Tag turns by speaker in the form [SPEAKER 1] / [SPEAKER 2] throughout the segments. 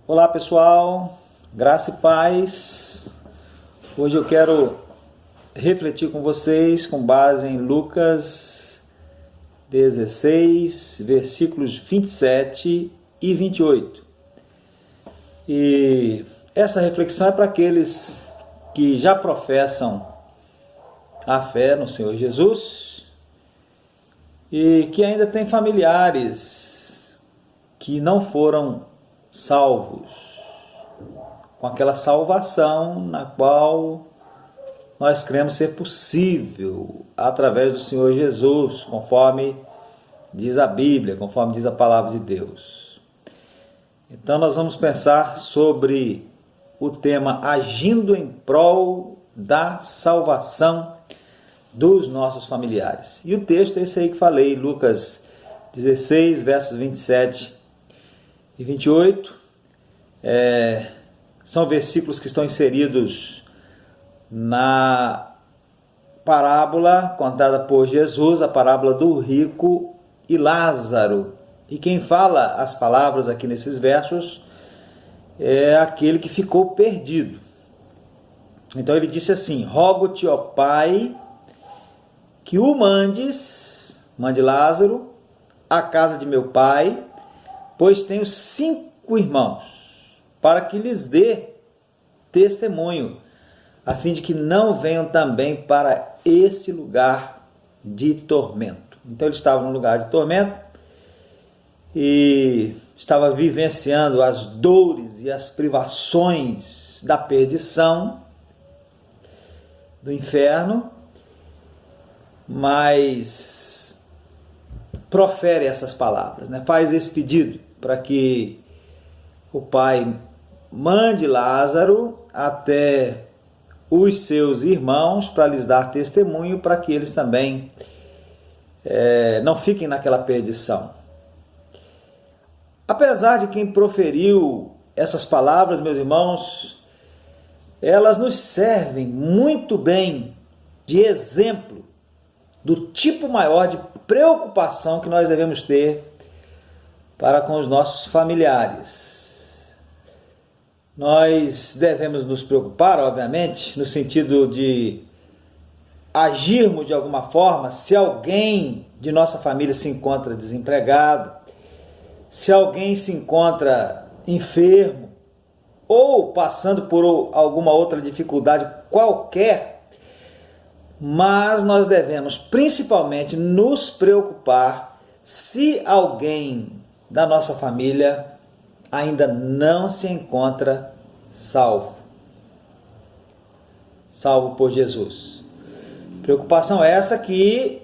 [SPEAKER 1] Olá pessoal, graça e paz. Hoje eu quero refletir com vocês com base em Lucas 16, versículos 27 e 28. E essa reflexão é para aqueles que já professam a fé no Senhor Jesus e que ainda têm familiares que não foram salvos, com aquela salvação na qual nós cremos ser possível através do Senhor Jesus, conforme diz a Bíblia, conforme diz a palavra de Deus. Então nós vamos pensar sobre o tema agindo em prol da salvação dos nossos familiares. E o texto é esse aí que falei, Lucas 16, versos 27 e 28, são versículos que estão inseridos na parábola contada por Jesus, a parábola do rico e Lázaro. E quem fala as palavras aqui nesses versos é aquele que ficou perdido. Então ele disse assim: rogo-te, ó Pai, que o mande Lázaro à casa de meu pai, pois tenho 5 irmãos, para que lhes dê testemunho, a fim de que não venham também para este lugar de tormento. Então ele estava num lugar de tormento e estava vivenciando as dores e as privações da perdição, do inferno, mas profere essas palavras, faz esse pedido para que o Pai mande Lázaro até os seus irmãos para lhes dar testemunho, para que eles também não fiquem naquela perdição. Apesar de quem proferiu essas palavras, meus irmãos, elas nos servem muito bem de exemplo do tipo maior de preocupação que nós devemos ter para com os nossos familiares. Nós devemos nos preocupar, obviamente, no sentido de agirmos de alguma forma se alguém de nossa família se encontra desempregado, se alguém se encontra enfermo ou passando por alguma outra dificuldade qualquer, mas nós devemos principalmente nos preocupar se alguém da nossa família ainda não se encontra salvo por Jesus. Preocupação essa que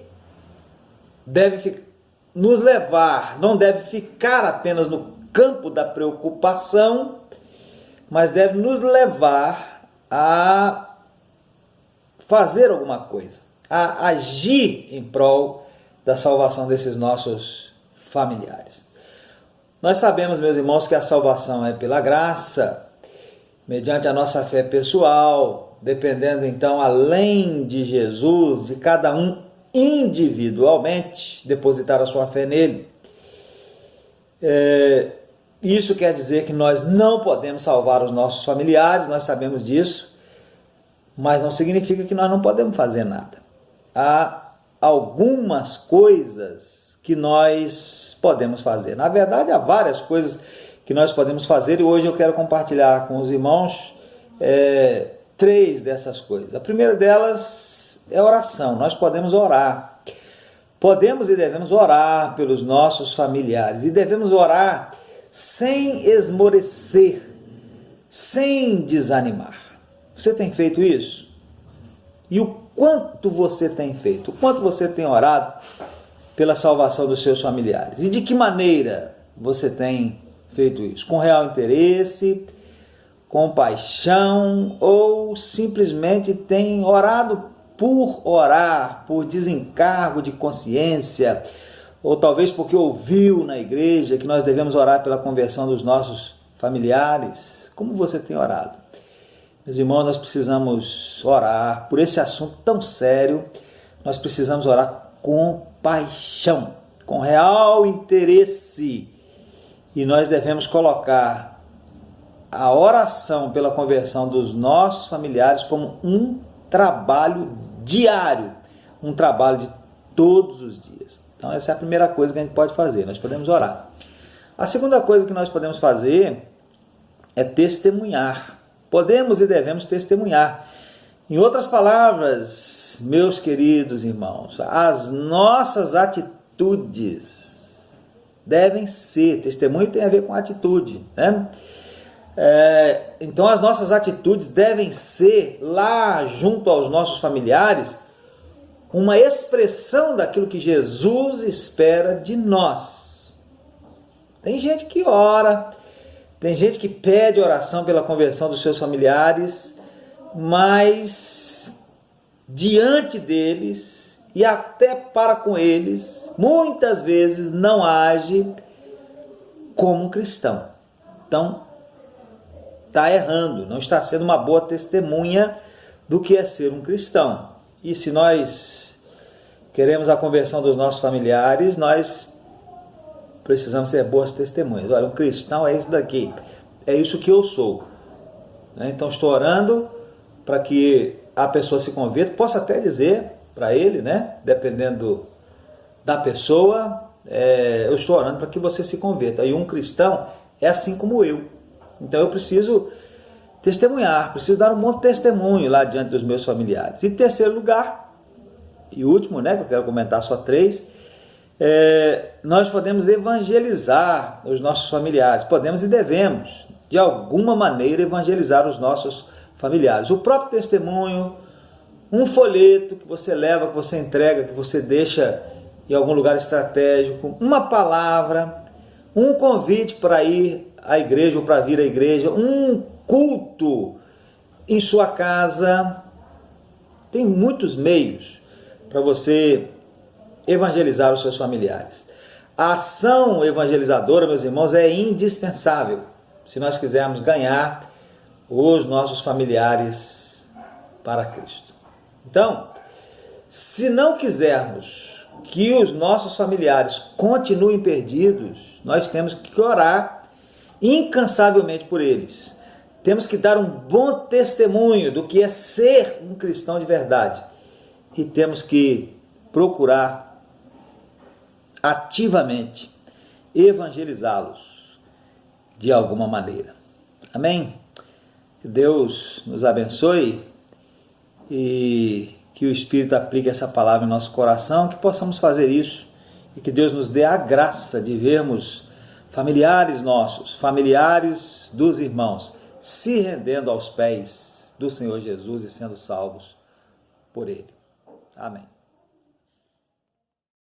[SPEAKER 1] deve nos levar, não deve ficar apenas no campo da preocupação, mas deve nos levar a fazer alguma coisa, a agir em prol da salvação desses nossos familiares. Nós sabemos, meus irmãos, que a salvação é pela graça, mediante a nossa fé pessoal, dependendo então, além de Jesus, de cada um individualmente depositar a sua fé nele. Isso quer dizer que nós não podemos salvar os nossos familiares, nós sabemos disso, mas não significa que nós não podemos fazer nada. Há algumas coisas que nós podemos fazer. Na verdade, há várias coisas que nós podemos fazer e hoje eu quero compartilhar com os irmãos 3 dessas coisas. A primeira delas é oração. Nós podemos orar. Podemos e devemos orar pelos nossos familiares e devemos orar sem esmorecer, sem desanimar. Você tem feito isso? E o quanto você tem feito? O quanto você tem orado pela salvação dos seus familiares? E de que maneira você tem feito isso? Com real interesse, com paixão, ou simplesmente tem orado por orar, por desencargo de consciência, ou talvez porque ouviu na igreja que nós devemos orar pela conversão dos nossos familiares? Como você tem orado? Meus irmãos, nós precisamos orar por esse assunto tão sério, nós precisamos orar com paixão, com real interesse, e nós devemos colocar a oração pela conversão dos nossos familiares como um trabalho diário, um trabalho de todos os dias. Então essa é a primeira coisa que a gente pode fazer, nós podemos orar. A segunda coisa que nós podemos fazer é testemunhar. Podemos e devemos testemunhar. Em outras palavras, meus queridos irmãos, as nossas atitudes devem ser, testemunho tem a ver com atitude, né? Então as nossas atitudes devem ser, lá junto aos nossos familiares, uma expressão daquilo que Jesus espera de nós. Tem gente que ora, tem gente que pede oração pela conversão dos seus familiares, mas diante deles e até para com eles, muitas vezes não age como um cristão. Então, está errando, não está sendo uma boa testemunha do que é ser um cristão. E se nós queremos a conversão dos nossos familiares, nós precisamos ser boas testemunhas. Olha, um cristão é isso daqui, é isso que eu sou. Então estou orando para que a pessoa se converta, posso até dizer para ele, né, dependendo da pessoa, eu estou orando para que você se converta. E um cristão é assim como eu. Então eu preciso testemunhar, preciso dar um bom testemunho lá diante dos meus familiares. E em terceiro lugar, e último, né, que eu quero comentar só 3, nós podemos evangelizar os nossos familiares. Podemos e devemos, de alguma maneira, evangelizar os nossos familiares. O próprio testemunho, um folheto que você leva, que você entrega, que você deixa em algum lugar estratégico, uma palavra, um convite para ir à igreja ou para vir à igreja, um culto em sua casa. Tem muitos meios para você evangelizar os seus familiares. A ação evangelizadora, meus irmãos, é indispensável se nós quisermos ganhar os nossos familiares para Cristo. Então, se não quisermos que os nossos familiares continuem perdidos, nós temos que orar incansavelmente por eles. Temos que dar um bom testemunho do que é ser um cristão de verdade. E temos que procurar ativamente evangelizá-los de alguma maneira. Amém? Que Deus nos abençoe e que o Espírito aplique essa palavra em nosso coração, que possamos fazer isso e que Deus nos dê a graça de vermos familiares nossos, familiares dos irmãos, se rendendo aos pés do Senhor Jesus e sendo salvos por Ele. Amém.